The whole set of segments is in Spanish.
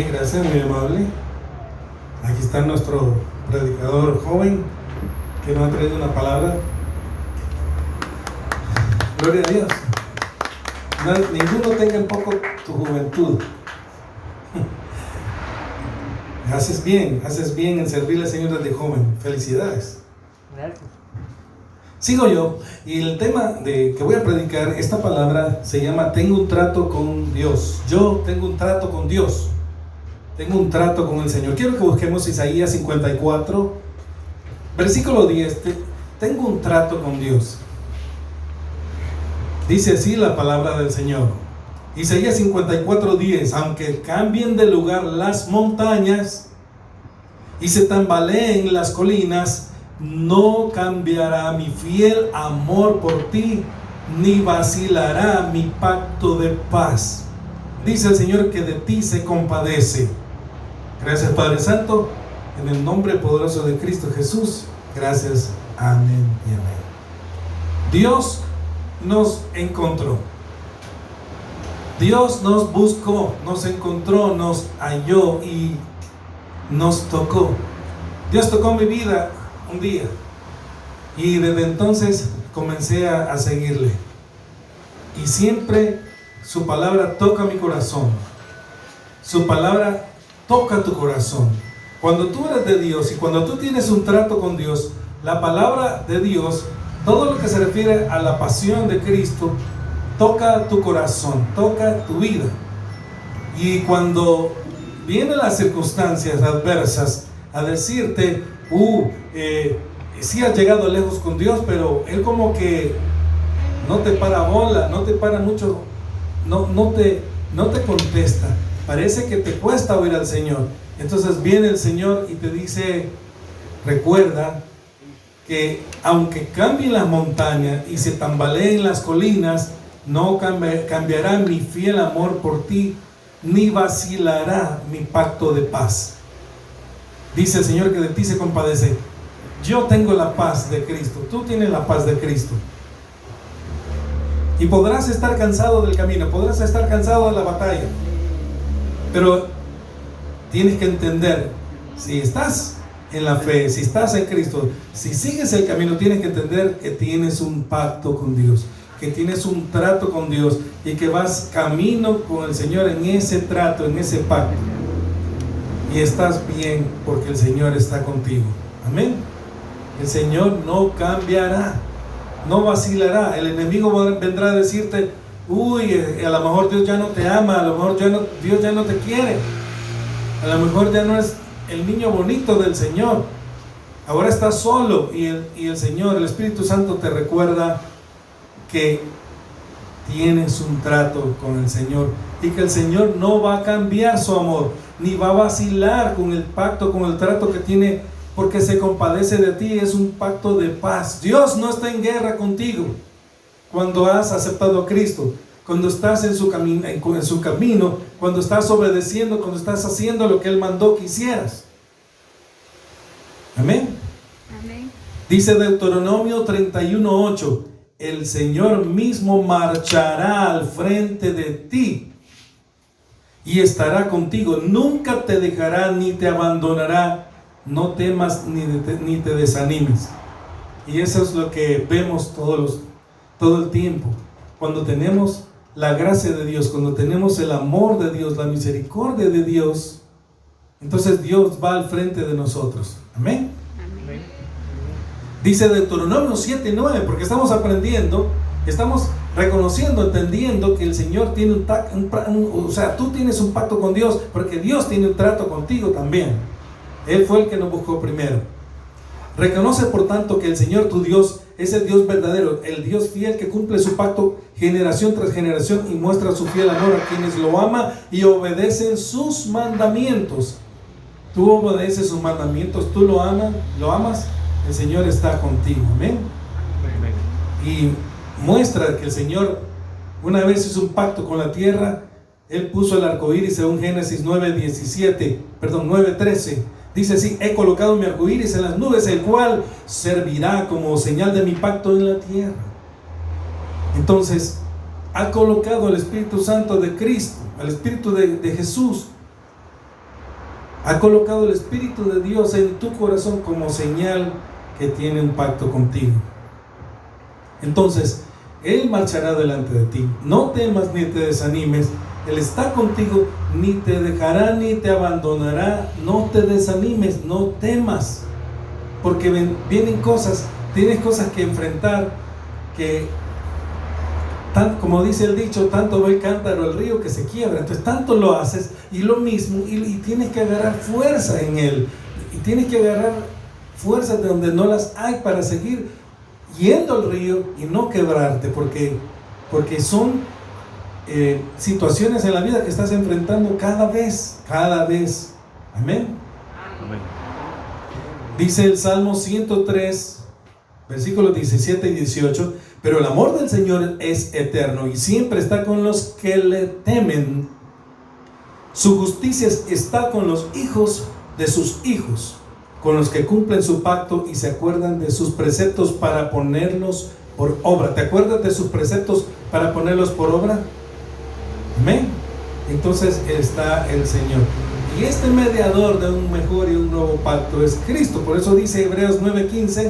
Gracias, muy amable. Aquí está nuestro predicador joven que nos ha traído una palabra. Gloria a Dios. Ninguno tenga en poco tu juventud. Haces bien en servirle al Señor desde joven. Felicidades. Gracias. Sigo yo, y el tema que voy a predicar, esta palabra se llama tengo un trato con Dios. Yo tengo un trato con Dios. Tengo un trato con el Señor. Quiero que busquemos Isaías 54, versículo 10. Tengo un trato con Dios. Dice así la palabra del Señor. Isaías 54, 10. Aunque cambien de lugar las montañas y se tambaleen las colinas, no cambiará mi fiel amor por ti, ni vacilará mi pacto de paz. Dice el Señor que de ti se compadece. Gracias, Padre Santo, en el nombre poderoso de Cristo Jesús. Gracias, amén y amén. Dios nos encontró. Dios nos buscó, nos encontró, nos halló y nos tocó. Dios tocó mi vida un día y desde entonces comencé a seguirle, y siempre su palabra toca mi corazón. Su palabra toca tu corazón. Cuando tú eres de Dios y cuando tú tienes un trato con Dios, la palabra de Dios, todo lo que se refiere a la pasión de Cristo, toca tu corazón, toca tu vida. Y cuando vienen las circunstancias adversas a decirte, sí has llegado lejos con Dios, pero Él como que no te para bola, no te para mucho, no te contesta. Parece que te cuesta oír al Señor. Entonces viene el Señor y te dice, recuerda que aunque cambien las montañas y se tambaleen las colinas, no cambiará mi fiel amor por ti, ni vacilará mi pacto de paz. Dice el Señor que de ti se compadece. Yo tengo la paz de Cristo, tú tienes la paz de Cristo. Y podrás estar cansado del camino, podrás estar cansado de la batalla, pero tienes que entender, si estás en la fe, si estás en Cristo, si sigues el camino, tienes que entender que tienes un pacto con Dios, que tienes un trato con Dios y que vas camino con el Señor en ese trato, en ese pacto. Y estás bien porque el Señor está contigo. Amén. El Señor no cambiará, no vacilará. El enemigo vendrá a decirte, a lo mejor Dios ya no te ama, a lo mejor Dios ya no te quiere, a lo mejor ya no es el niño bonito del Señor, ahora estás solo. Y el Señor, el Espíritu Santo te recuerda que tienes un trato con el Señor y que el Señor no va a cambiar su amor, ni va a vacilar con el pacto, con el trato que tiene, porque se compadece de ti. Es un pacto de paz. Dios no está en guerra contigo cuando has aceptado a Cristo, cuando estás en su camino, cuando estás obedeciendo, cuando estás haciendo lo que Él mandó que hicieras. Amén. Amén. Dice Deuteronomio 31:8, el Señor mismo marchará al frente de ti y estará contigo, nunca te dejará ni te abandonará. No temas ni te desanimes. Y eso es lo que vemos todo el tiempo. Cuando tenemos la gracia de Dios, cuando tenemos el amor de Dios, la misericordia de Dios, entonces Dios va al frente de nosotros. Amén. Amén. Dice Deuteronomio 7:9, porque estamos aprendiendo, estamos reconociendo, entendiendo que el Señor tiene tú tienes un pacto con Dios, porque Dios tiene un trato contigo también. Él fue el que nos buscó primero. Reconoce por tanto que el Señor tu Dios es el Dios verdadero, el Dios fiel que cumple su pacto generación tras generación y muestra su fiel amor a quienes lo aman y obedecen sus mandamientos. Tú obedeces sus mandamientos, tú lo amas, el Señor está contigo. Amén. Y muestra que el Señor una vez hizo un pacto con la tierra. Él puso el arco iris según Génesis 9:13. Dice así: he colocado mi arco iris en las nubes, el cual servirá como señal de mi pacto en la tierra. Entonces, ha colocado al Espíritu Santo de Cristo, al Espíritu de Jesús, Ha colocado el Espíritu de Dios en tu corazón como señal que tiene un pacto contigo. Entonces, Él marchará delante de ti. No temas ni te desanimes. Él está contigo, ni te dejará ni te abandonará. No te desanimes, no temas. Porque vienen cosas, tienes cosas que enfrentar que, como dice el dicho, tanto va el cántaro al río que se quiebra. Entonces tanto lo haces y lo mismo, y tienes que agarrar fuerza en Él. Y tienes que agarrar fuerzas de donde no las hay para seguir yendo al río y no quebrarte, porque son situaciones en la vida que estás enfrentando cada vez. Amén. Amén. Dice el Salmo 103, versículos 17 y 18: pero el amor del Señor es eterno y siempre está con los que le temen. Su justicia está con los hijos de sus hijos, con los que cumplen su pacto y se acuerdan de sus preceptos para ponerlos por obra. ¿Te acuerdas de sus preceptos para ponerlos por obra? Amén. Entonces está el Señor. Y este mediador de un mejor y un nuevo pacto es Cristo. Por eso dice Hebreos 9:15: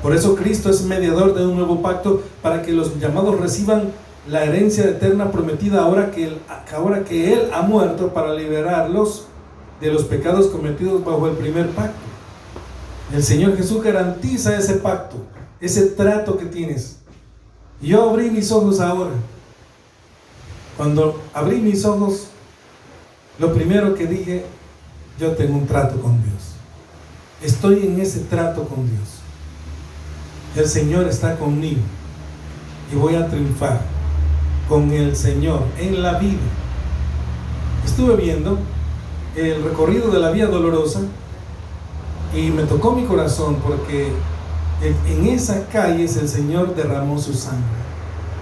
por eso Cristo es mediador de un nuevo pacto, para que los llamados reciban la herencia eterna prometida, ahora que Él ha muerto, para liberarlos de los pecados cometidos bajo el primer pacto. El Señor Jesús garantiza ese pacto, ese trato que tienes. Y yo abrí mis ojos ahora. Cuando abrí mis ojos, lo primero que dije: yo tengo un trato con Dios. Estoy en ese trato con Dios. El Señor está conmigo y voy a triunfar con el Señor en la vida. Estuve viendo el recorrido de la Vía Dolorosa y me tocó mi corazón, porque en esa calle el Señor derramó su sangre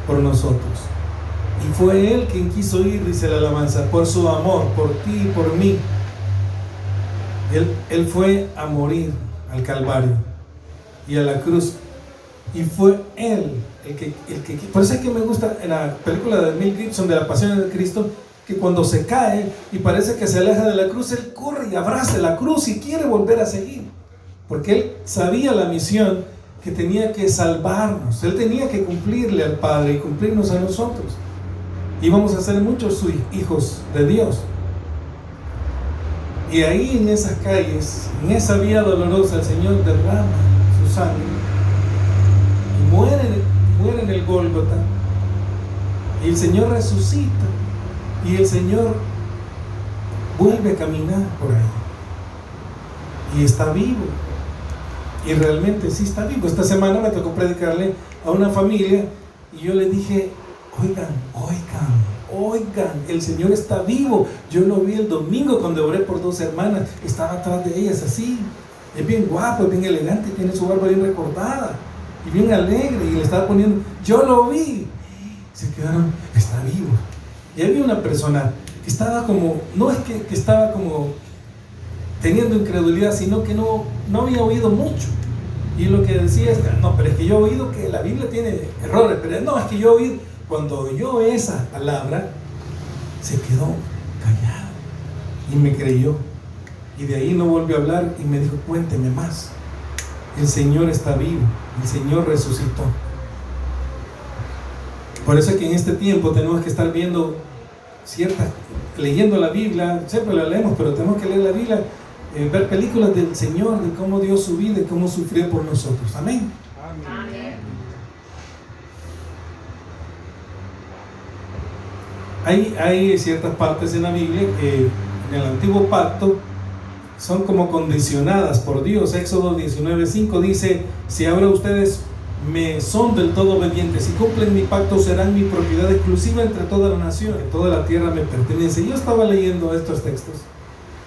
por nosotros. Y fue Él quien quiso ir, dice la alabanza, por su amor, por ti y por mí. Él fue a morir al Calvario y a la cruz. Y fue Él el que por eso es que me gusta en la película de Mel Gibson de La Pasión de Cristo, que cuando se cae y parece que se aleja de la cruz, Él corre y abraza la cruz y quiere volver a seguir, porque Él sabía la misión que tenía que salvarnos. Él tenía que cumplirle al Padre y cumplirnos a nosotros. Íbamos a ser muchos sus hijos de Dios. Y ahí en esas calles, en esa vía dolorosa, el Señor derrama su sangre y muere en el Gólgota. Y el Señor resucita y el Señor vuelve a caminar por ahí y está vivo. Y realmente sí está vivo. Esta semana me tocó predicarle a una familia y yo le dije: oigan, el Señor está vivo. Yo lo vi el domingo cuando oré por 2 hermanas. Estaba atrás de ellas así. Es bien guapo, es bien elegante, tiene su barba bien recortada y bien alegre, y le estaba poniendo, yo lo vi. Se quedaron: está vivo. Y había una persona que estaba como, no es que estaba como teniendo incredulidad, sino que no había oído mucho. Y lo que decía es: no, pero es que yo he oído que la Biblia tiene errores, pero no, es que yo he oído. Cuando oyó esa palabra, se quedó callado y me creyó. Y de ahí no volvió a hablar y me dijo: cuénteme más. El Señor está vivo, el Señor resucitó. Por eso es que en este tiempo tenemos que estar viendo leyendo la Biblia. Siempre la leemos, pero tenemos que leer la Biblia, ver películas del Señor, de cómo dio su vida y cómo sufrió por nosotros. Amén. Amén. Hay ciertas partes en la Biblia que en el antiguo pacto son como condicionadas por Dios. Éxodo 19:5 dice: si ahora ustedes me son del todo obedientes y cumplen mi pacto, serán mi propiedad exclusiva entre todas las naciones. Toda la tierra me pertenece. Yo estaba leyendo estos textos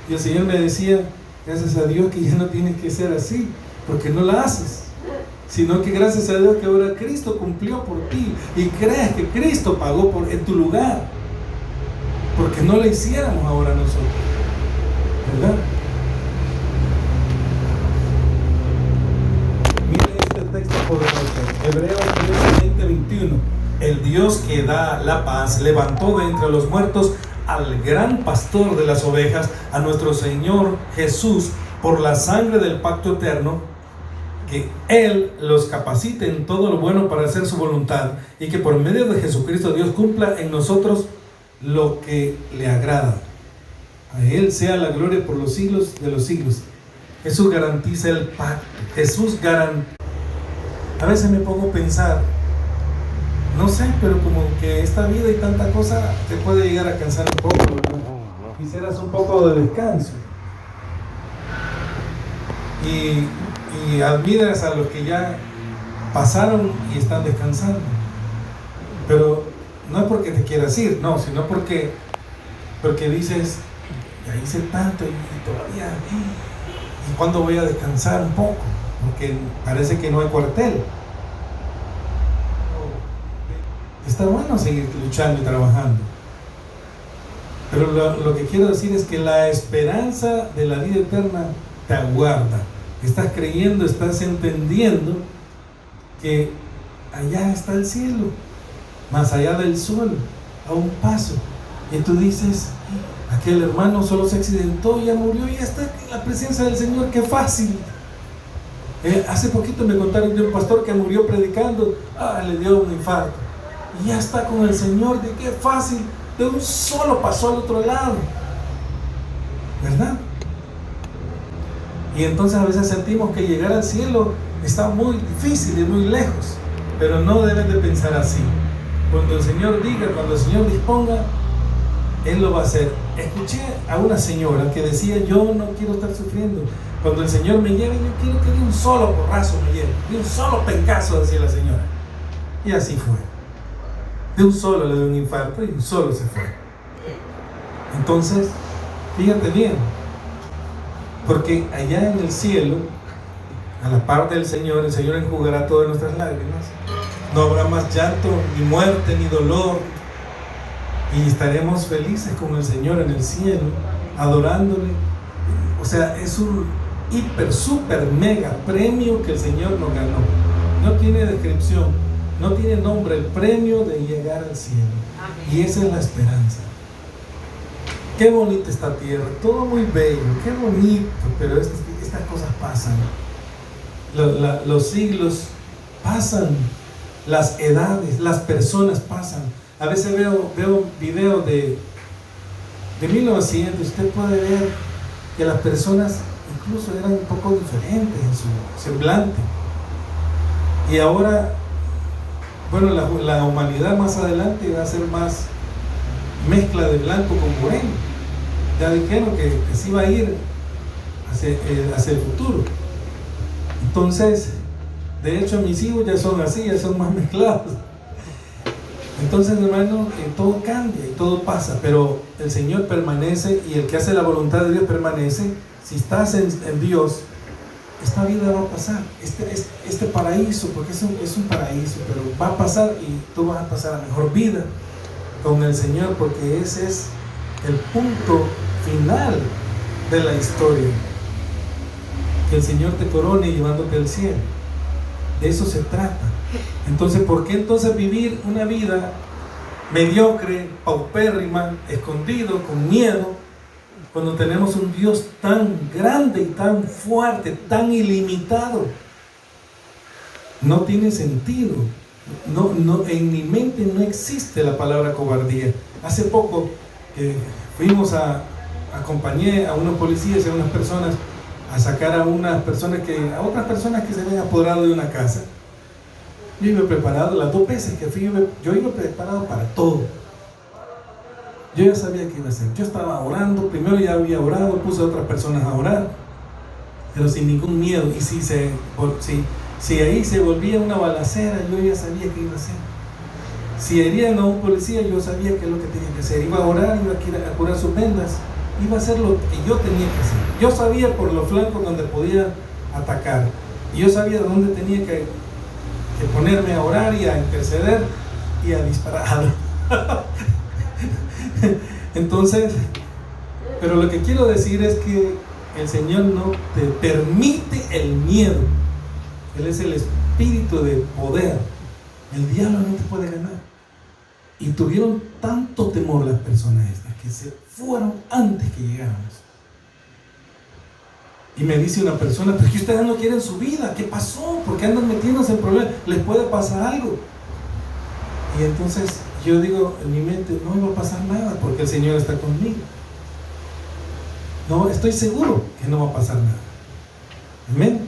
y el Señor me decía: gracias a Dios que ya no tiene que ser así, porque no la haces, sino que gracias a Dios que ahora Cristo cumplió por ti y crees que Cristo pagó en tu lugar, porque no lo hiciéramos ahora nosotros, ¿verdad? Mire este texto poderoso, Hebreos 13:20-21. El Dios que da la paz levantó de entre los muertos al gran pastor de las ovejas, a nuestro Señor Jesús, por la sangre del pacto eterno, que Él los capacite en todo lo bueno para hacer su voluntad, y que por medio de Jesucristo Dios cumpla en nosotros lo que le agrada. A Él sea la gloria por los siglos de los siglos. Jesús garantiza el pacto. Jesús garantiza. A veces me pongo a pensar, no sé, pero como que esta vida y tanta cosa te puede llegar a cansar un poco, ¿verdad? Quisieras un poco de descanso. Y admiras a los que ya pasaron y están descansando. Pero no es porque te quieras ir, no, sino porque dices, ya hice tanto y todavía, ¿y cuándo voy a descansar un poco? Porque parece que no hay cuartel. Está bueno seguir luchando y trabajando. Pero lo que quiero decir es que la esperanza de la vida eterna te aguarda. Estás creyendo, estás entendiendo que allá está el cielo, más allá del sol, a un paso. Y tú dices, aquel hermano solo se accidentó, ya murió, y ya está en la presencia del Señor, qué fácil. Hace poquito me contaron de un pastor que murió predicando, le dio un infarto, y ya está con el Señor, de qué fácil, de un solo pasó al otro lado, ¿verdad? Y entonces a veces sentimos que llegar al cielo está muy difícil y muy lejos, pero no deben de pensar así. Cuando el Señor diga, cuando el Señor disponga, Él lo va a hacer. Escuché a una señora que decía, yo no quiero estar sufriendo. Cuando el Señor me lleve, yo quiero que de un solo porrazo me lleve, de un solo pencazo, decía la señora. Y así fue. De un solo le dio un infarto y un solo se fue. Entonces, fíjate bien, porque allá en el cielo, a la par del Señor, el Señor enjugará todas nuestras lágrimas. No habrá más llanto, ni muerte, ni dolor. Y estaremos felices con el Señor en el cielo, adorándole. O sea, es un hiper, super, mega premio que el Señor nos ganó. No tiene descripción, no tiene nombre, el premio de llegar al cielo. Y esa es la esperanza. Qué bonita esta tierra, todo muy bello, qué bonito, pero estas cosas pasan. Los siglos pasan, las edades, las personas pasan. A veces veo videos de 1900, usted puede ver que las personas incluso eran un poco diferentes en su semblante. Y ahora, bueno, la humanidad más adelante va a ser más mezcla de blanco con moreno. Ya dijeron que sí va a ir hacia el futuro. Entonces, de hecho mis hijos ya son así, ya son más mezclados. Entonces, hermano, todo cambia y todo pasa, pero el Señor permanece, y el que hace la voluntad de Dios permanece. Si estás en Dios, esta vida va a pasar, este paraíso, porque es un paraíso, pero va a pasar, y tú vas a pasar a mejor vida con el Señor, porque ese es el punto final de la historia, que el Señor te corone llevándote al cielo. De eso se trata. Entonces, ¿por qué entonces vivir una vida mediocre, paupérrima, escondido, con miedo, cuando tenemos un Dios tan grande y tan fuerte, tan ilimitado? No tiene sentido. No, en mi mente no existe la palabra cobardía. Hace poco acompañé a unos policías y a unas personas a sacar a otras personas que se habían apoderado de una casa. Yo iba preparado, las 2 veces que fui, yo iba preparado para todo. Yo ya sabía qué iba a hacer. Yo estaba orando, primero ya había orado, puse a otras personas a orar, pero sin ningún miedo. Y si ahí se volvía una balacera, yo ya sabía qué iba a hacer. Si herían a un policía, yo sabía qué es lo que tenía que hacer. Iba a orar, iba a curar sus vendas, iba a hacer lo que yo tenía que hacer. Yo sabía por los flancos donde podía atacar, y yo sabía dónde tenía que ponerme a orar y a interceder y a disparar. Entonces, pero lo que quiero decir es que el Señor no te permite el miedo. Él es el espíritu de poder. El diablo no te puede ganar. Y tuvieron tanto temor las personas estas, que se fueron antes que llegáramos. Y me dice una persona, pero es que ustedes no quieren su vida, ¿qué pasó? ¿Por qué andan metiéndose en problemas? ¿Les puede pasar algo? Y entonces yo digo en mi mente, no me va a pasar nada porque el Señor está conmigo. No, estoy seguro que no va a pasar nada. Amén.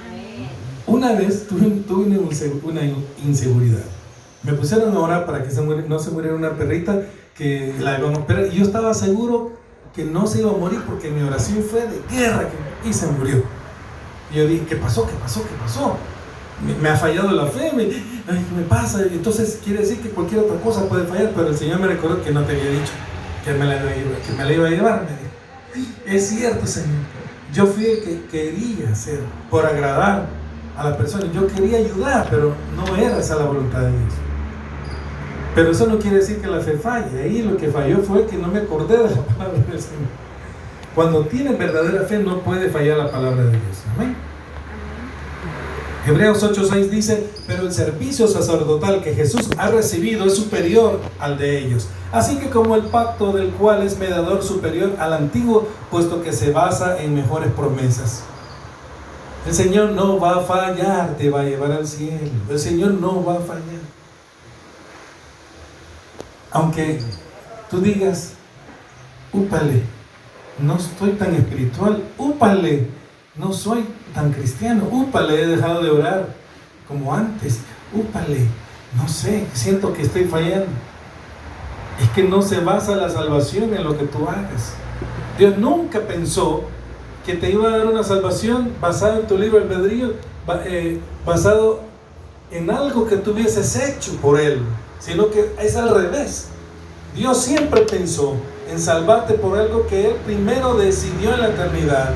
Amén. Una vez tuve una inseguridad. Me pusieron a orar para que no se muriera una perrita que la iban a operar. Y yo estaba seguro que no se iba a morir porque mi oración fue de guerra y se murió. Y yo dije, ¿qué pasó? ¿Qué pasó? ¿Qué pasó? Me ha fallado la fe, ¿qué me pasa? Entonces quiere decir que cualquier otra cosa puede fallar, pero el Señor me recordó que no te había dicho que me la iba a llevar. Me dijo, es cierto, Señor, yo fui el que quería hacer por agradar a la persona, yo quería ayudar, pero no era esa la voluntad de Dios. Pero eso no quiere decir que la fe falle. Ahí lo que falló fue que no me acordé de la palabra del Señor. Cuando tienes verdadera fe no puede fallar la palabra de Dios. Amén. Hebreos 8:6 dice, pero el servicio sacerdotal que Jesús ha recibido es superior al de ellos. Así que como el pacto del cual es mediador superior al antiguo, puesto que se basa en mejores promesas. El Señor no va a fallar, te va a llevar al cielo. El Señor no va a fallar. Aunque tú digas, úpale, no estoy tan espiritual, úpale, no soy tan cristiano, úpale, he dejado de orar como antes, úpale, no sé, siento que estoy fallando. Es que no se basa la salvación en lo que tú hagas. Dios nunca pensó que te iba a dar una salvación basada en tu libre albedrío, basado en algo que tú hubieses hecho por Él, sino que es al revés. Dios siempre pensó en salvarte por algo que Él primero decidió en la eternidad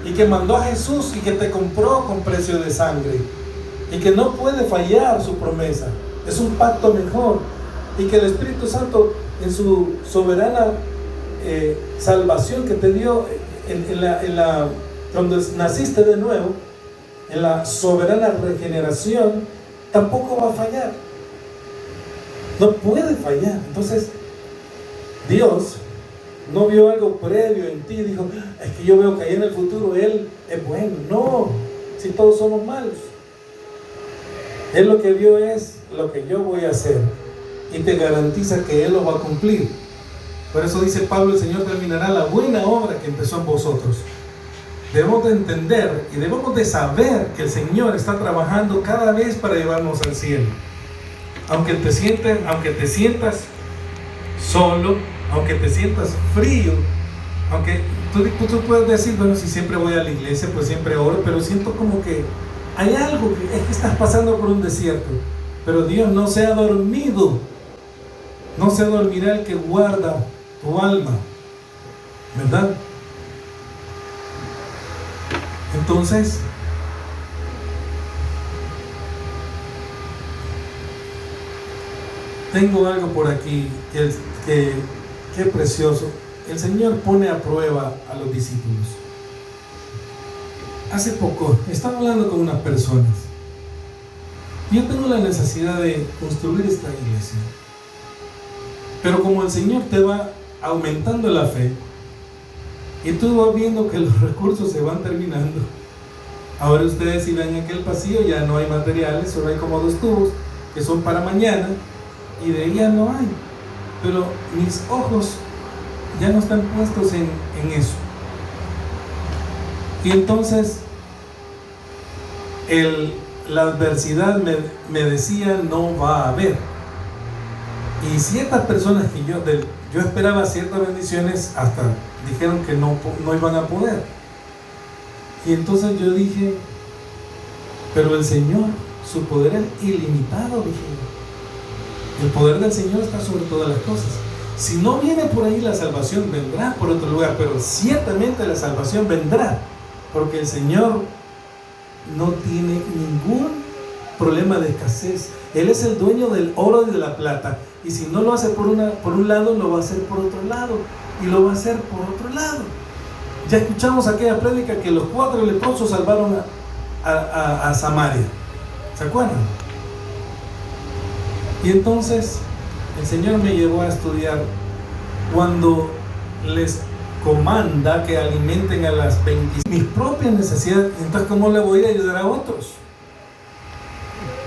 y que mandó a Jesús y que te compró con precio de sangre y que no puede fallar su promesa. Es un pacto mejor y que el Espíritu Santo en su soberana salvación que te dio cuando naciste de nuevo, en la soberana regeneración, tampoco va a fallar. No puede fallar. Entonces, Dios no vio algo previo en ti y dijo, es que yo veo que ahí en el futuro Él es bueno. No, si todos somos malos. Él lo que vio es lo que yo voy a hacer y te garantiza que Él lo va a cumplir. Por eso dice Pablo, el Señor terminará la buena obra que empezó en vosotros. Debemos de entender y debemos de saber que el Señor está trabajando cada vez para llevarnos al cielo. Aunque te sientas solo, aunque te sientas frío, aunque tú puedes decir, bueno, si siempre voy a la iglesia, pues siempre oro, pero siento como que hay algo, es que estás pasando por un desierto. Pero Dios no se ha dormido, no se dormirá el que guarda tu alma, ¿verdad? Entonces, tengo algo por aquí que precioso. El Señor pone a prueba a los discípulos. Hace poco estaba hablando con unas personas. Yo tengo la necesidad de construir esta iglesia, pero como el Señor te va aumentando la fe y tú vas viendo que los recursos se van terminando, ahora ustedes si ven aquel pasillo ya no hay materiales, solo hay como 2 tubos que son para mañana y de ahí ya no hay, pero mis ojos ya no están puestos en eso. Y entonces la adversidad me decía, no va a haber. Y ciertas personas que yo esperaba ciertas bendiciones, hasta dijeron que no iban a poder. Y entonces yo dije, pero el Señor, su poder es ilimitado, dije. El poder del Señor está sobre todas las cosas. Si no viene por ahí la salvación, vendrá por otro lugar, pero ciertamente la salvación vendrá, porque el Señor no tiene ningún problema de escasez. Él es el dueño del oro y de la plata, y si no lo hace por un lado, lo va a hacer por otro lado, y lo va a hacer por otro lado. Ya escuchamos aquella prédica que los 4 leprosos salvaron a Samaria, ¿se acuerdan? Y entonces el Señor me llevó a estudiar cuando les comanda que alimenten a las 25 mis propias necesidades? Entonces, ¿cómo le voy a ayudar a otros?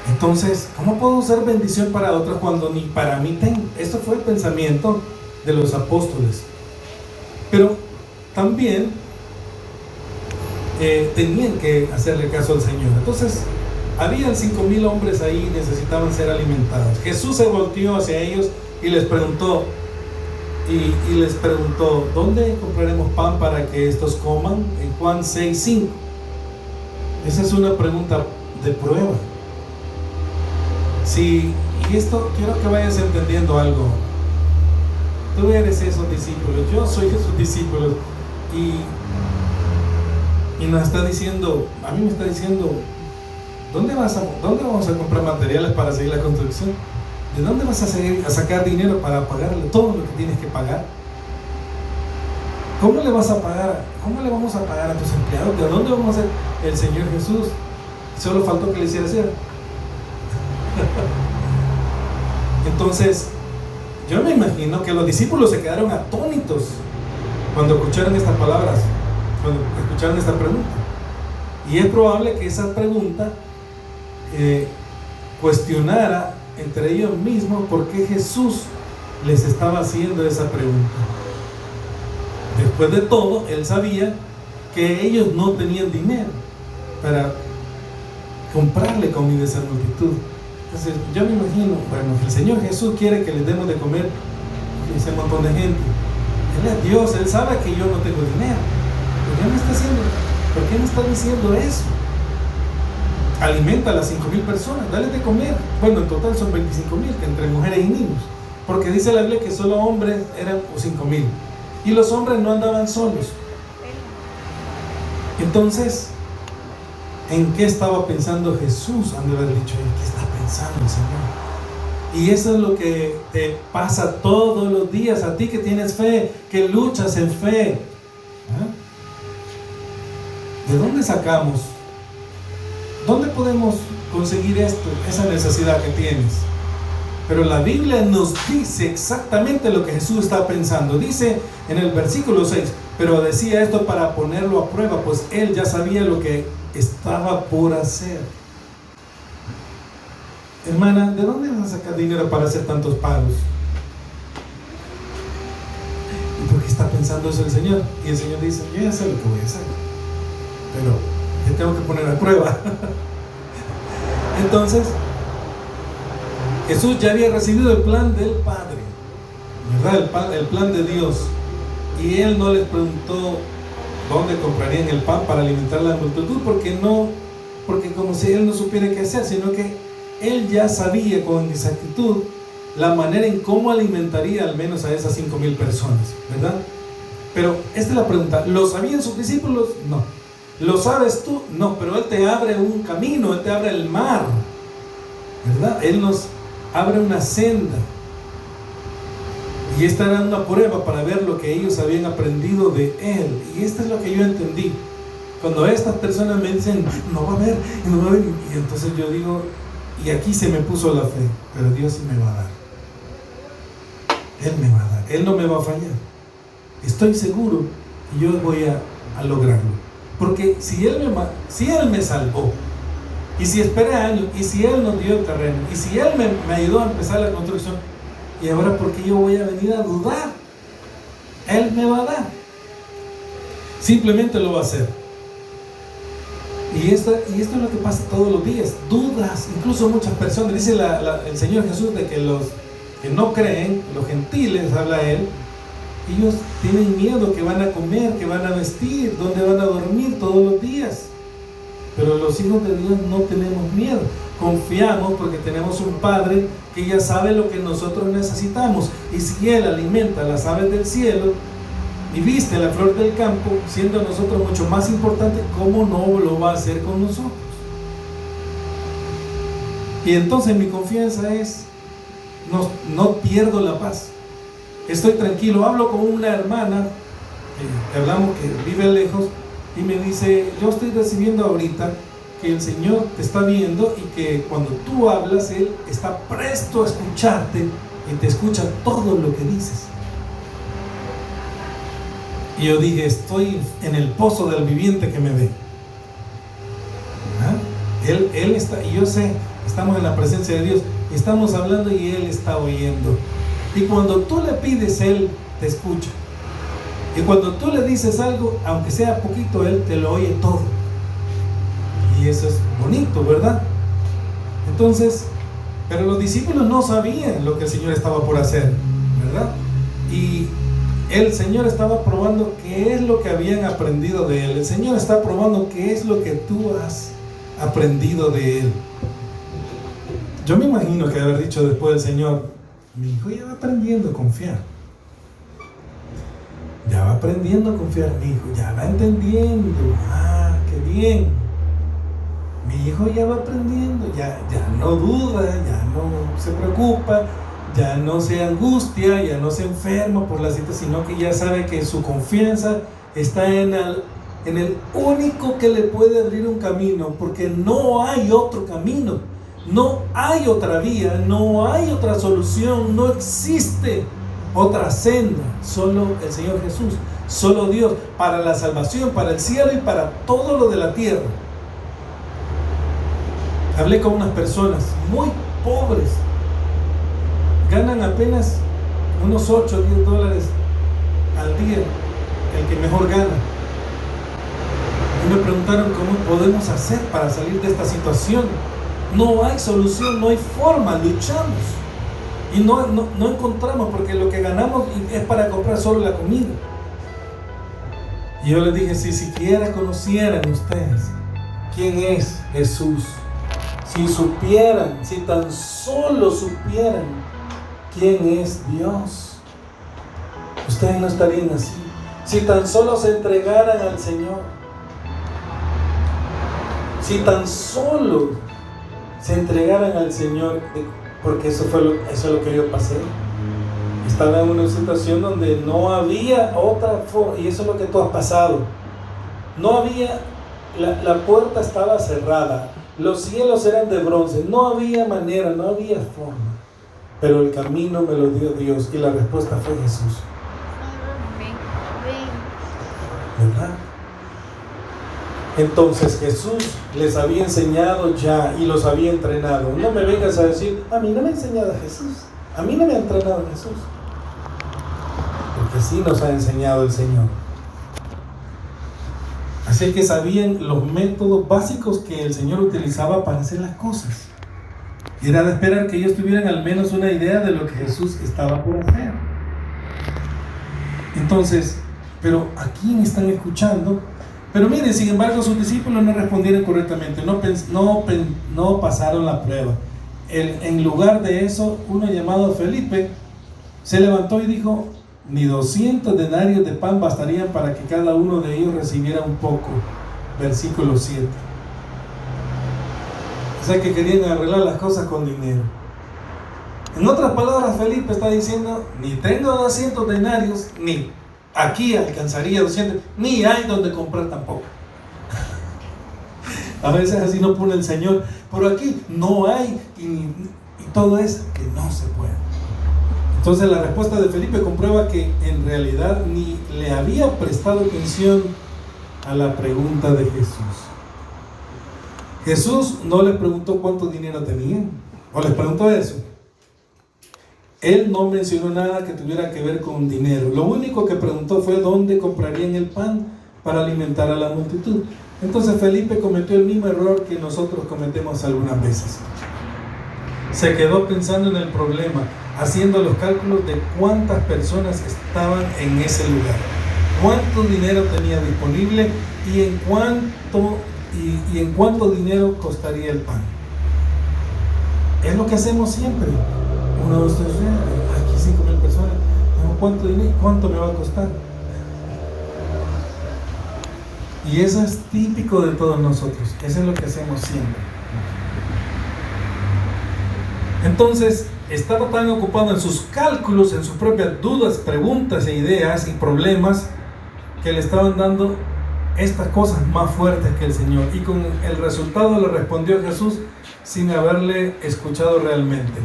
Entonces, ¿cómo puedo ser bendición para otros cuando ni para mí tengo? Esto fue el pensamiento de los apóstoles. Pero también tenían que hacerle caso al Señor. Entonces, habían 5,000 hombres ahí, necesitaban ser alimentados. Jesús se volteó hacia ellos y les preguntó, ¿dónde compraremos pan para que estos coman? En Juan 6:5. Esa es una pregunta de prueba. Sí, y esto quiero que vayas entendiendo algo. Tú eres esos discípulos, yo soy esos discípulos, y nos está diciendo, a mí me está diciendo, ¿dónde vamos a comprar materiales para seguir la construcción? ¿De dónde vas a sacar dinero para pagarle todo lo que tienes que pagar? ¿Cómo le vamos a pagar a tus empleados? ¿De dónde vamos a hacer? El Señor Jesús solo faltó que le hiciera así. Entonces, yo me imagino que los discípulos se quedaron atónitos cuando escucharon estas palabras, cuando escucharon esta pregunta. Y es probable que esa pregunta cuestionara entre ellos mismos por qué Jesús les estaba haciendo esa pregunta. Después de todo, él sabía que ellos no tenían dinero para comprarle comida a esa multitud. Entonces, yo me imagino, bueno, el Señor Jesús quiere que les demos de comer a ese montón de gente. Él es Dios, Él sabe que yo no tengo dinero. ¿Por qué me está diciendo eso? Alimenta a las 5,000 personas, dale de comer. Bueno, en total son 25,000, entre mujeres y niños. Porque dice la Biblia que solo hombres eran 5,000. Y los hombres no andaban solos. Entonces, ¿en qué estaba pensando Jesús? Han de haber dicho, ¿en qué está pensando el Señor? Y eso es lo que te pasa todos los días a ti que tienes fe, que luchas en fe. ¿De dónde sacamos? ¿Dónde podemos conseguir esto, esa necesidad que tienes? Pero la Biblia nos dice exactamente lo que Jesús está pensando. Dice en el versículo 6, pero decía esto para ponerlo a prueba, pues él ya sabía lo que estaba por hacer. Hermana, ¿de dónde vas a sacar dinero para hacer tantos pagos? ¿Y por qué está pensando eso el Señor? Y el Señor dice, yo ya sé lo que voy a hacer, pero te tengo que poner a prueba. Entonces, Jesús ya había recibido el plan del Padre, ¿verdad? El plan de Dios. Y Él no les preguntó dónde comprarían el pan para alimentar a la multitud, porque como si Él no supiera qué hacer, sino que Él ya sabía con exactitud la manera en cómo alimentaría al menos a esas 5,000 personas, ¿verdad? Pero esta es la pregunta, ¿lo sabían sus discípulos? No. ¿Lo sabes tú? No, pero Él te abre un camino, Él te abre el mar, ¿verdad? Él nos abre una senda. Y esta era una prueba para ver lo que ellos habían aprendido de Él. Y esto es lo que yo entendí. Cuando estas personas me dicen, no va a haber, y entonces yo digo, y aquí se me puso la fe, pero Dios sí me va a dar. Él me va a dar, Él no me va a fallar. Estoy seguro que yo voy a lograrlo. Porque si Él me salvó, y si esperé años, y si Él nos dio el terreno, y si Él me ayudó a empezar la construcción, y ahora ¿por qué yo voy a venir a dudar? Él me va a dar. Simplemente lo va a hacer. Y esto es lo que pasa todos los días. Dudas, incluso muchas personas. Dice el Señor Jesús de que los que no creen, los gentiles, habla Él, ellos tienen miedo que van a comer, que van a vestir, dónde van a dormir todos los días. Pero los hijos de Dios no tenemos miedo. Confiamos porque tenemos un Padre que ya sabe lo que nosotros necesitamos. Y si Él alimenta a las aves del cielo y viste la flor del campo, siendo nosotros mucho más importantes, ¿cómo no lo va a hacer con nosotros? Y entonces mi confianza es, no pierdo la paz. Estoy tranquilo. Hablo con una hermana que hablamos, que vive lejos, y me dice, yo estoy recibiendo ahorita que el Señor te está viendo y que cuando tú hablas, Él está presto a escucharte y te escucha todo lo que dices. Y yo dije, estoy en el pozo del viviente que me ve. Él está, y yo sé, estamos en la presencia de Dios, estamos hablando y Él está oyendo. Y cuando tú le pides, Él te escucha. Y cuando tú le dices algo, aunque sea poquito, Él te lo oye todo. Y eso es bonito, ¿verdad? Entonces, pero los discípulos no sabían lo que el Señor estaba por hacer, ¿verdad? Y el Señor estaba probando qué es lo que habían aprendido de Él. El Señor está probando qué es lo que tú has aprendido de Él. Yo me imagino que haber dicho después del Señor, mi hijo ya va aprendiendo a confiar. Ya va aprendiendo a confiar, mi hijo, ya va entendiendo. Ah, qué bien. Mi hijo ya va aprendiendo, ya no duda, ya no se preocupa, ya no se angustia, ya no se enferma por la situación, sino que ya sabe que su confianza está en el único que le puede abrir un camino, porque no hay otro camino, no hay otra vía, no hay otra solución, no existe otra senda, solo el Señor Jesús, solo Dios, para la salvación, para el cielo y para todo lo de la tierra. Hablé con unas personas muy pobres, ganan apenas unos 8 o 10 dólares al día, el que mejor gana. Y me preguntaron cómo podemos hacer para salir de esta situación. No hay solución, no hay forma, luchamos y no encontramos, porque lo que ganamos es para comprar solo la comida. Y yo les dije, si siquiera conocieran ustedes quién es Jesús, si supieran, si tan solo supieran quién es Dios, ustedes no estarían así. Si tan solo se entregaran al Señor, si tan solo se entregaran al Señor, porque eso es lo que yo pasé. Estaba en una situación donde no había otra forma, y eso es lo que tú has pasado. No había, la puerta estaba cerrada, los cielos eran de bronce, no había manera, no había forma, pero el camino me lo dio Dios y la respuesta fue Jesús. ¿Verdad? Entonces Jesús les había enseñado ya y los había entrenado. No me vengas a decir, a mí no me ha enseñado Jesús, a mí no me ha entrenado Jesús, porque sí nos ha enseñado el Señor. Así que sabían los métodos básicos que el Señor utilizaba para hacer las cosas. Era de esperar que ellos tuvieran al menos una idea de lo que Jesús estaba por hacer. Entonces, pero ¿a quién están escuchando? Pero miren, sin embargo, sus discípulos no respondieron correctamente, no pasaron la prueba. En lugar de eso, uno llamado Felipe se levantó y dijo, ni 200 denarios de pan bastarían para que cada uno de ellos recibiera un poco. Versículo 7. O sea que querían arreglar las cosas con dinero. En otras palabras, Felipe está diciendo, ni tengo 200 denarios, ni aquí alcanzaría 200, ni hay donde comprar tampoco. A veces así no pone el Señor, pero aquí no hay, y todo es que no se puede. Entonces la respuesta de Felipe comprueba que en realidad ni le había prestado atención a la pregunta de Jesús. Jesús no les preguntó cuánto dinero tenían, o les preguntó eso. Él no mencionó nada que tuviera que ver con dinero. Lo único que preguntó fue dónde comprarían el pan para alimentar a la multitud. Entonces Felipe cometió el mismo error que nosotros cometemos algunas veces. Se quedó pensando en el problema, haciendo los cálculos de cuántas personas estaban en ese lugar, cuánto dinero tenía disponible y en cuánto dinero costaría el pan. Es lo que hacemos siempre. 1, 2, 3, aquí 5,000 personas. ¿Cuánto dinero? ¿Cuánto me va a costar? Y eso es típico de todos nosotros. Eso es lo que hacemos siempre. Entonces, estaba tan ocupado en sus cálculos, en sus propias dudas, preguntas e ideas y problemas, que le estaban dando estas cosas más fuertes que el Señor. Y con el resultado le respondió Jesús sin haberle escuchado realmente.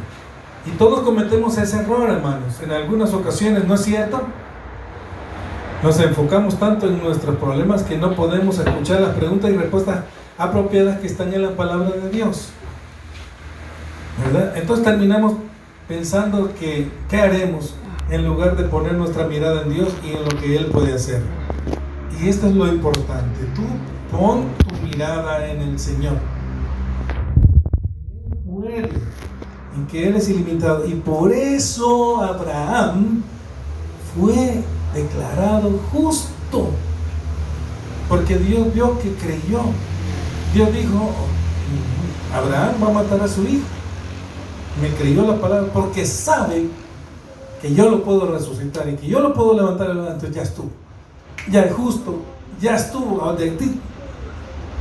Y todos cometemos ese error, hermanos, en algunas ocasiones, ¿no es cierto? Nos enfocamos tanto en nuestros problemas que no podemos escuchar las preguntas y respuestas apropiadas que están en la palabra de Dios, ¿verdad? Entonces terminamos pensando que ¿qué haremos? En lugar de poner nuestra mirada en Dios y en lo que Él puede hacer. Y esto es lo importante. Tú pon tu mirada en el Señor. Él puede, en que Él es ilimitado. Y por eso Abraham fue declarado justo. Porque Dios vio que creyó. Dios dijo, Abraham va a matar a su hijo. Me creyó la palabra porque sabe que yo lo puedo resucitar y que yo lo puedo levantar. Entonces ya estuvo, ya es justo, ya estuvo de ti,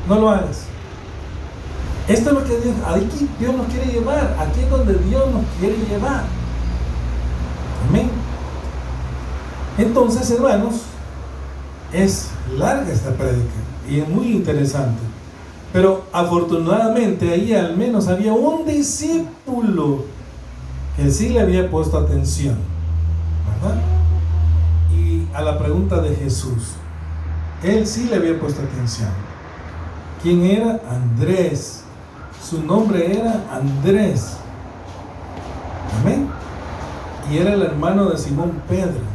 no lo hagas. Esto es lo que Dios nos quiere llevar. Aquí es donde Dios nos quiere llevar. Amén. Entonces, hermanos, es larga esta prédica y es muy interesante, pero afortunadamente ahí al menos había un discípulo que sí le había puesto atención, ¿verdad? Y a la pregunta de Jesús, él sí le había puesto atención. ¿Quién era? Andrés. Su nombre era Andrés. Amén. Y era el hermano de Simón Pedro.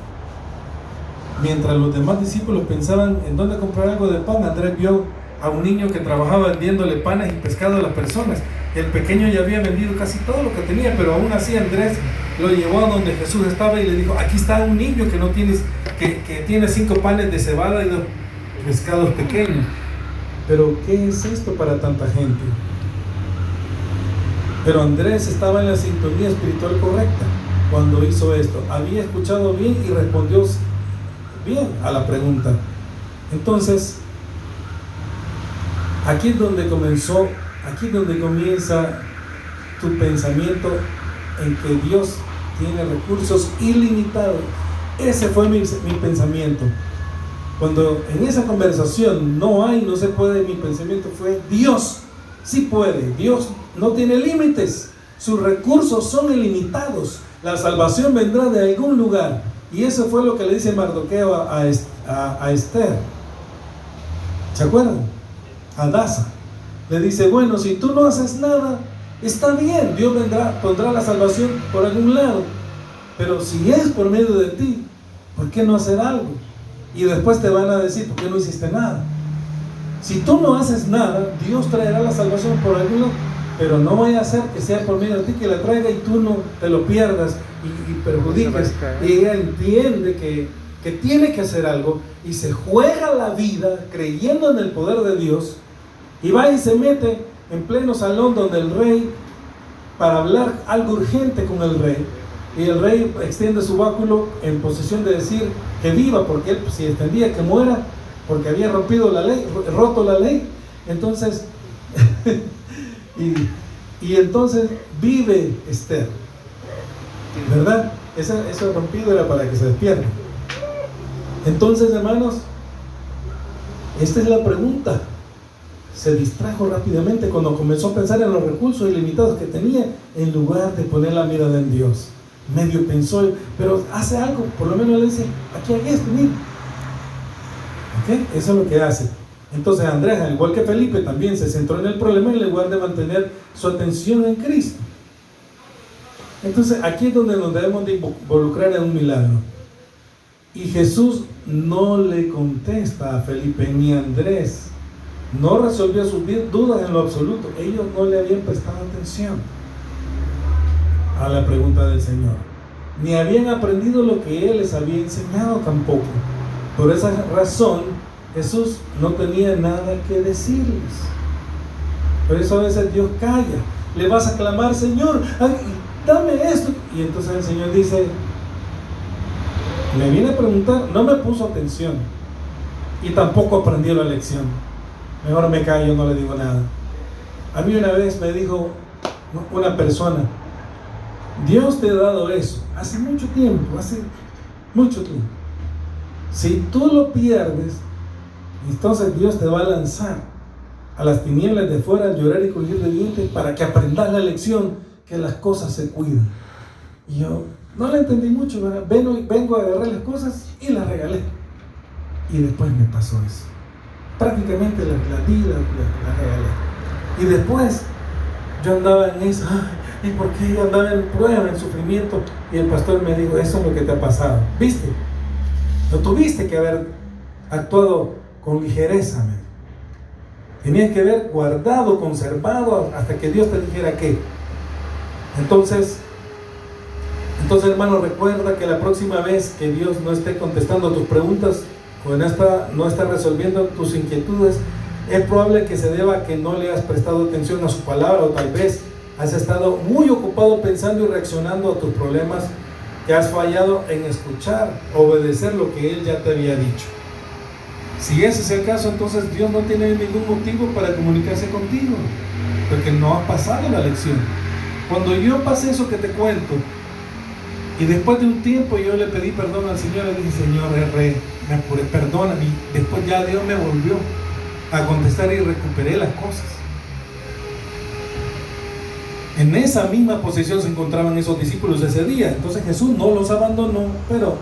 Mientras los demás discípulos pensaban en dónde comprar algo de pan, Andrés vio a un niño que trabajaba vendiéndole panes y pescado a las personas. El pequeño ya había vendido casi todo lo que tenía, pero aún así Andrés lo llevó a donde Jesús estaba y le dijo, aquí está un niño que tiene 5 panes de cebada y 2 pescados pequeños. Pero ¿qué es esto para tanta gente? Pero Andrés estaba en la sintonía espiritual correcta cuando hizo esto. Había escuchado bien y respondió bien a la pregunta. Entonces, aquí es donde comienza tu pensamiento en que Dios tiene recursos ilimitados. Ese fue mi pensamiento. Cuando en esa conversación no se puede, mi pensamiento fue Dios sí puede. Dios no tiene límites. Sus recursos son ilimitados. La salvación vendrá de algún lugar. Y eso fue lo que le dice Mardoqueo a Esther. ¿Se acuerdan? A Hadasa. Le dice, bueno, si tú no haces nada, está bien, Dios pondrá la salvación por algún lado. Pero si es por medio de ti, ¿por qué no hacer algo? Y después te van a decir, ¿por qué no hiciste nada? Si tú no haces nada, Dios traerá la salvación por algún lado. Pero no vaya a ser que sea por medio de ti que la traiga y tú no te lo pierdas y perjudiques. Y ella entiende que tiene que hacer algo y se juega la vida creyendo en el poder de Dios. Y va y se mete en pleno salón donde el rey, para hablar algo urgente con el rey, y el rey extiende su báculo en posesión de decir que viva, porque él, si entendía que muera, porque había roto la ley, entonces y entonces vive Esther, ¿verdad? Eso rompido era para que se despierte. Entonces, hermanos, esta es la pregunta. Se distrajo rápidamente cuando comenzó a pensar en los recursos ilimitados que tenía, en lugar de poner la mirada en Dios. Medio pensó, pero hace algo, por lo menos le dice, aquí hay esto, mira. ¿Okay? Eso es lo que hace. Entonces Andrés, al igual que Felipe, también se centró en el problema en lugar de mantener su atención en Cristo. Entonces aquí es donde nos debemos de involucrar en un milagro. Y Jesús no le contesta a Felipe ni a Andrés. No resolvió sus dudas en lo absoluto. Ellos no le habían prestado atención a la pregunta del Señor, ni habían aprendido lo que Él les había enseñado tampoco. Por esa razón, Jesús no tenía nada que decirles. Por eso a veces Dios calla. Le vas a clamar, Señor, dame esto. Y entonces el Señor dice, me viene a preguntar, no me puso atención y tampoco aprendió la lección. Mejor me callo, no le digo nada. A mí una vez me dijo una persona, Dios te ha dado eso hace mucho tiempo. Si tú lo pierdes, entonces Dios te va a lanzar a las tinieblas de fuera a llorar y crujir de dientes para que aprendas la lección que las cosas se cuidan. Y yo no la entendí mucho, ¿verdad? Vengo a agarrar las cosas y las regalé. Y después me pasó eso. Prácticamente la regalé. Y después yo andaba en eso. ¿Y por qué yo andaba en prueba, en sufrimiento? Y el pastor me dijo, eso es lo que te ha pasado. ¿Viste? No tuviste que haber actuado con ligereza. Tenías que haber guardado, conservado hasta que Dios te dijera qué. Entonces, hermano, recuerda que la próxima vez que Dios no esté contestando tus preguntas o no está resolviendo tus inquietudes, es probable que se deba a que no le has prestado atención a su palabra, o tal vez has estado muy ocupado pensando y reaccionando a tus problemas, que has fallado en escuchar, obedecer lo que Él ya te había dicho. Si ese es el caso, entonces Dios no tiene ningún motivo para comunicarse contigo, porque no has pasado la lección. Cuando yo pasé eso que te cuento, y después de un tiempo yo le pedí perdón al Señor, le dije, Señor, me apuré, perdóname, y después ya Dios me volvió a contestar y recuperé las cosas. En esa misma posición se encontraban esos discípulos ese día. Entonces Jesús no los abandonó, pero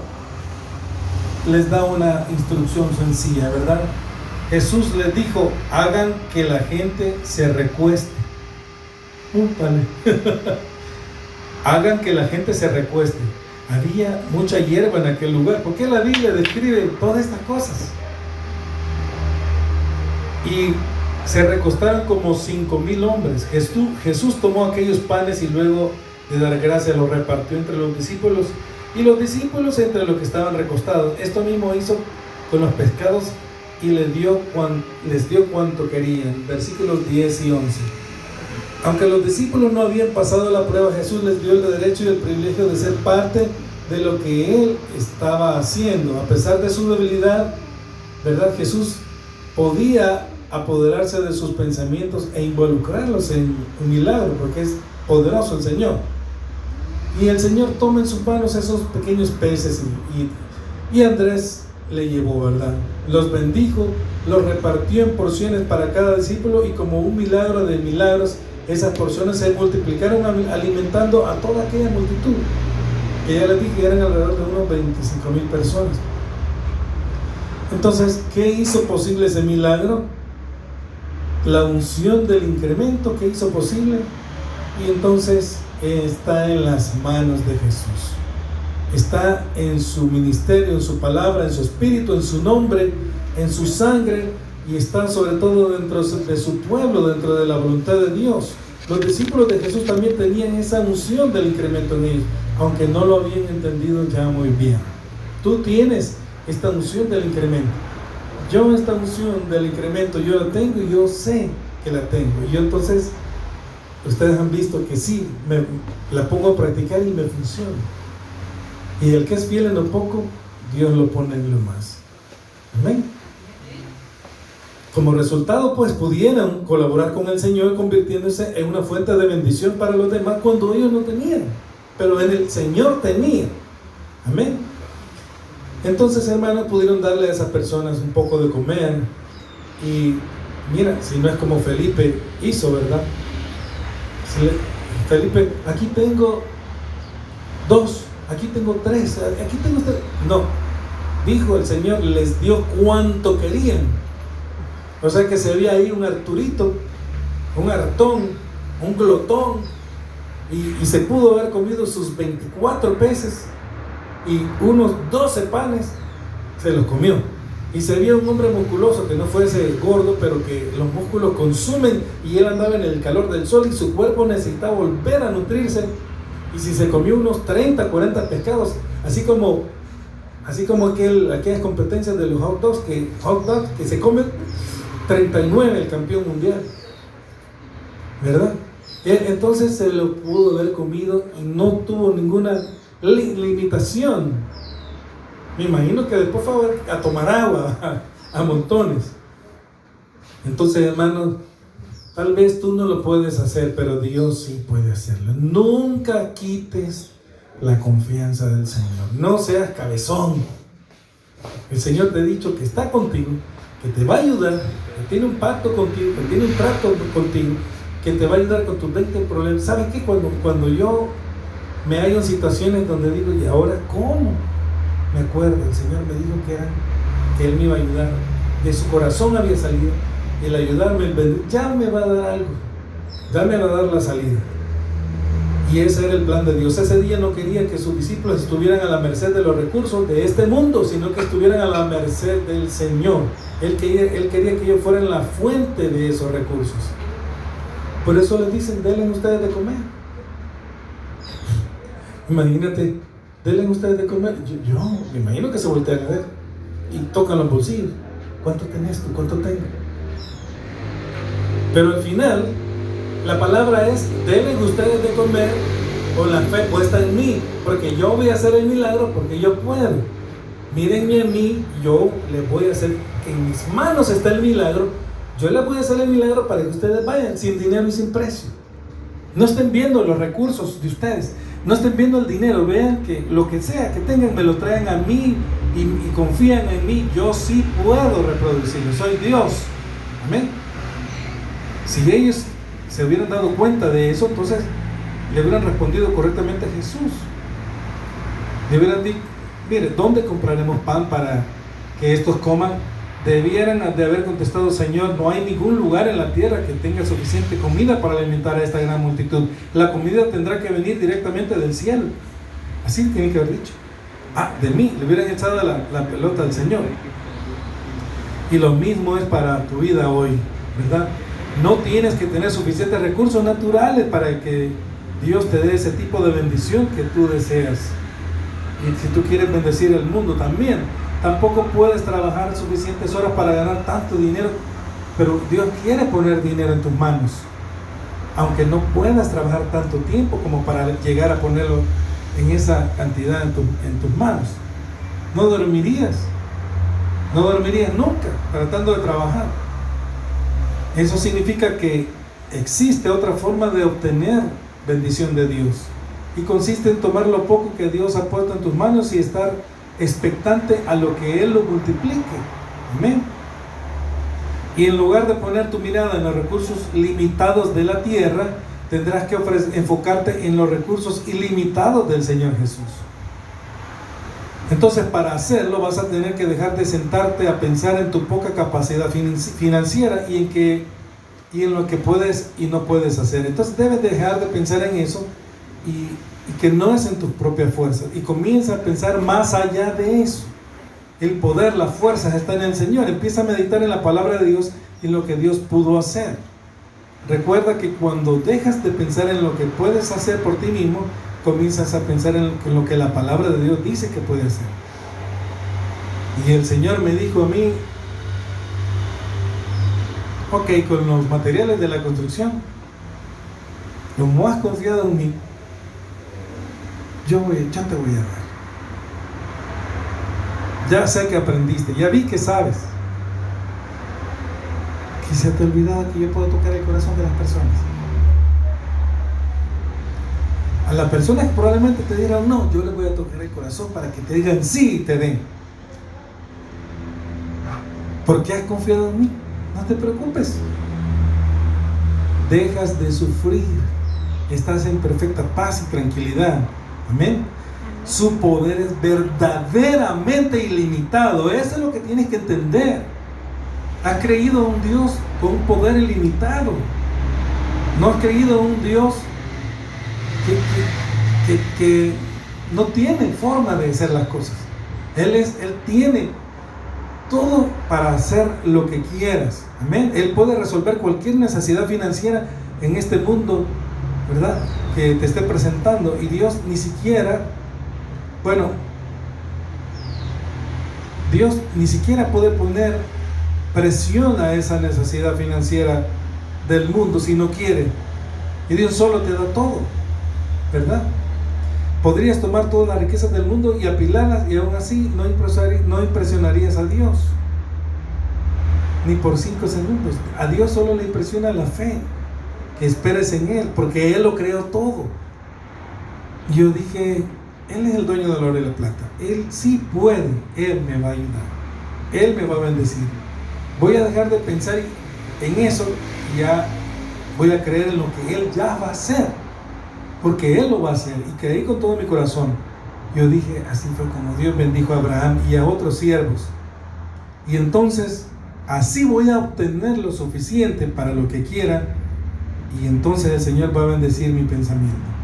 les da una instrucción sencilla, ¿verdad? Jesús les dijo, hagan que la gente se recueste. Hagan que la gente se recueste. Había mucha hierba en aquel lugar. ¿Por qué la Biblia describe todas estas cosas? Y se recostaron como 5,000 hombres. Jesús tomó aquellos panes y luego de dar gracias los repartió entre los discípulos, y los discípulos entre los que estaban recostados. Esto mismo hizo con los pescados y les dio cuanto querían. Versículos 10 y 11. Aunque los discípulos no habían pasado la prueba, Jesús les dio el derecho y el privilegio de ser parte de lo que Él estaba haciendo. A pesar de su debilidad, ¿verdad? Jesús podía apoderarse de sus pensamientos e involucrarlos en un milagro, porque es poderoso el Señor. Y el Señor toma en sus manos esos pequeños peces y Andrés le llevó, ¿verdad? Los bendijo, los repartió en porciones para cada discípulo, y como un milagro de milagros, esas porciones se multiplicaron alimentando a toda aquella multitud, que ya les dije eran alrededor de unos 25,000 personas. Entonces, ¿qué hizo posible ese milagro? La unción del incremento que hizo posible. Y entonces está en las manos de Jesús, está en su ministerio, en su palabra, en su espíritu, en su nombre, en su sangre, y está sobre todo dentro de su pueblo, dentro de la voluntad de Dios. Los discípulos de Jesús también tenían esa unción del incremento en ellos, aunque no lo habían entendido ya muy bien. Tú tienes esta unción del incremento. Yo esta unción del incremento, yo la tengo, y yo sé que la tengo. Y yo entonces, ustedes han visto que sí, la pongo a practicar y me funciona. Y el que es fiel en lo poco, Dios lo pone en lo más. Amén. Como resultado, pues pudieran colaborar con el Señor, convirtiéndose en una fuente de bendición para los demás cuando ellos no tenían, pero en el Señor tenía. Amén. Entonces, hermanos, pudieron darle a esas personas un poco de comer. Y mira, si no es como Felipe hizo, ¿verdad? Felipe, aquí tengo 2, aquí tengo 3, aquí tengo 3. No, dijo el Señor, les dio cuanto querían. O sea que se veía ahí un Arturito, un hartón, un glotón, y se pudo haber comido sus 24 peces y unos 12 panes, se los comió. Y se veía un hombre musculoso, que no fuese gordo, pero que los músculos consumen, y él andaba en el calor del sol y su cuerpo necesitaba volver a nutrirse. Y si se comió unos 30, 40 pescados, así como aquellas competencias de los hot dogs que se comen 39 el campeón mundial, ¿verdad? Entonces se lo pudo haber comido y no tuvo ninguna limitación. Me imagino que después fue a tomar agua a montones. Entonces, hermanos, tal vez tú no lo puedes hacer, pero Dios sí puede hacerlo. Nunca quites la confianza del Señor. No seas cabezón. El Señor te ha dicho que está contigo, que te va a ayudar, que tiene un pacto contigo, que tiene un trato contigo, que te va a ayudar con tus 20 problemas. ¿Sabes qué? Cuando yo me hallo en situaciones donde digo, ¿y ahora cómo? Me acuerdo, el Señor me dijo que Él me iba a ayudar. De su corazón había salido el ayudarme, ya me va a dar algo, ya me va a dar la salida. Y ese era el plan de Dios. Ese día no quería que sus discípulos estuvieran a la merced de los recursos de este mundo, sino que estuvieran a la merced del Señor. Él quería que ellos fueran la fuente de esos recursos. Por eso les dicen, denle ustedes de comer. Imagínate, denle ustedes de comer. Yo me imagino que se voltean a ver y tocan los bolsillos. ¿Cuánto tenés tú? ¿Cuánto tengo? Pero al final, la palabra es, denle ustedes de comer con la fe puesta en mí, porque yo voy a hacer el milagro, porque yo puedo. Mírenme a mí, yo les voy a hacer, en mis manos está el milagro, yo les voy a hacer el milagro para que ustedes vayan sin dinero y sin precio. No estén viendo los recursos de ustedes, no estén viendo el dinero, vean que lo que sea que tengan me lo traen a mí y confían en mí. Yo sí puedo reproducirlo, soy Dios. Amén. Si ellos se hubieran dado cuenta de eso, entonces le hubieran respondido correctamente a Jesús. Le hubieran dicho, mire, ¿dónde compraremos pan para que estos coman? Debieran de haber contestado, Señor, no hay ningún lugar en la tierra que tenga suficiente comida para alimentar a esta gran multitud. La comida tendrá que venir directamente del cielo. Así tienen que haber dicho. De mí, le hubieran echado la pelota al Señor. Y lo mismo es para tu vida hoy, ¿verdad? No tienes que tener suficientes recursos naturales para que Dios te dé ese tipo de bendición que tú deseas. Y si tú quieres bendecir el mundo también, tampoco puedes trabajar suficientes horas para ganar tanto dinero, pero Dios quiere poner dinero en tus manos, aunque no puedas trabajar tanto tiempo como para llegar a ponerlo en esa cantidad en tus manos. No dormirías nunca tratando de trabajar. Eso significa que existe otra forma de obtener bendición de Dios, y consiste en tomar lo poco que Dios ha puesto en tus manos y estar expectante a lo que Él lo multiplique. Amén. Y en lugar de poner tu mirada en los recursos limitados de la tierra, tendrás que enfocarte en los recursos ilimitados del Señor Jesús. Entonces, para hacerlo vas a tener que dejar de sentarte a pensar en tu poca capacidad financiera y en lo que puedes y no puedes hacer. Entonces debes dejar de pensar en eso y que no es en tus propias fuerzas, y comienza a pensar más allá de eso. El poder, las fuerzas están en el Señor. Empieza a meditar en la palabra de Dios y en lo que Dios pudo hacer. Recuerda que cuando dejas de pensar en lo que puedes hacer por ti mismo, comienzas a pensar en lo que la palabra de Dios dice que puede hacer. Y el Señor me dijo a mí, ok, con los materiales de la construcción, como has confiado en mí, yo te voy a dar. Ya sé que aprendiste, ya vi que sabes. Que se te olvidaba que yo puedo tocar el corazón de las personas. A las personas que probablemente te dirán no, yo les voy a tocar el corazón para que te digan sí y te den. Porque has confiado en mí. No te preocupes. Dejas de sufrir. Estás en perfecta paz y tranquilidad. Amén. Su poder es verdaderamente ilimitado. Eso es lo que tienes que entender. Has creído en un Dios con un poder ilimitado. No has creído en un Dios que no tiene forma de hacer las cosas. Él tiene todo para hacer lo que quieras. Amén. Él puede resolver cualquier necesidad financiera en este mundo, ¿verdad?, que te esté presentando. Y Dios ni siquiera, Dios ni siquiera puede poner presión a esa necesidad financiera del mundo si no quiere. Y Dios solo te da todo, ¿verdad? Podrías tomar todas las riquezas del mundo y apilarlas, y aún así no impresionarías a Dios ni por 5 segundos. A Dios solo le impresiona la fe, que esperes en Él, porque Él lo creó todo. Y yo dije, Él es el dueño del oro y la plata. Él sí puede. Él me va a ayudar. Él me va a bendecir. Voy a dejar de pensar en eso y ya voy a creer en lo que Él ya va a hacer, porque Él lo va a hacer. Y creí con todo mi corazón. Yo dije, así fue como Dios bendijo a Abraham y a otros siervos y entonces así voy a obtener lo suficiente para lo que quiera, y entonces el Señor va a bendecir mi pensamiento.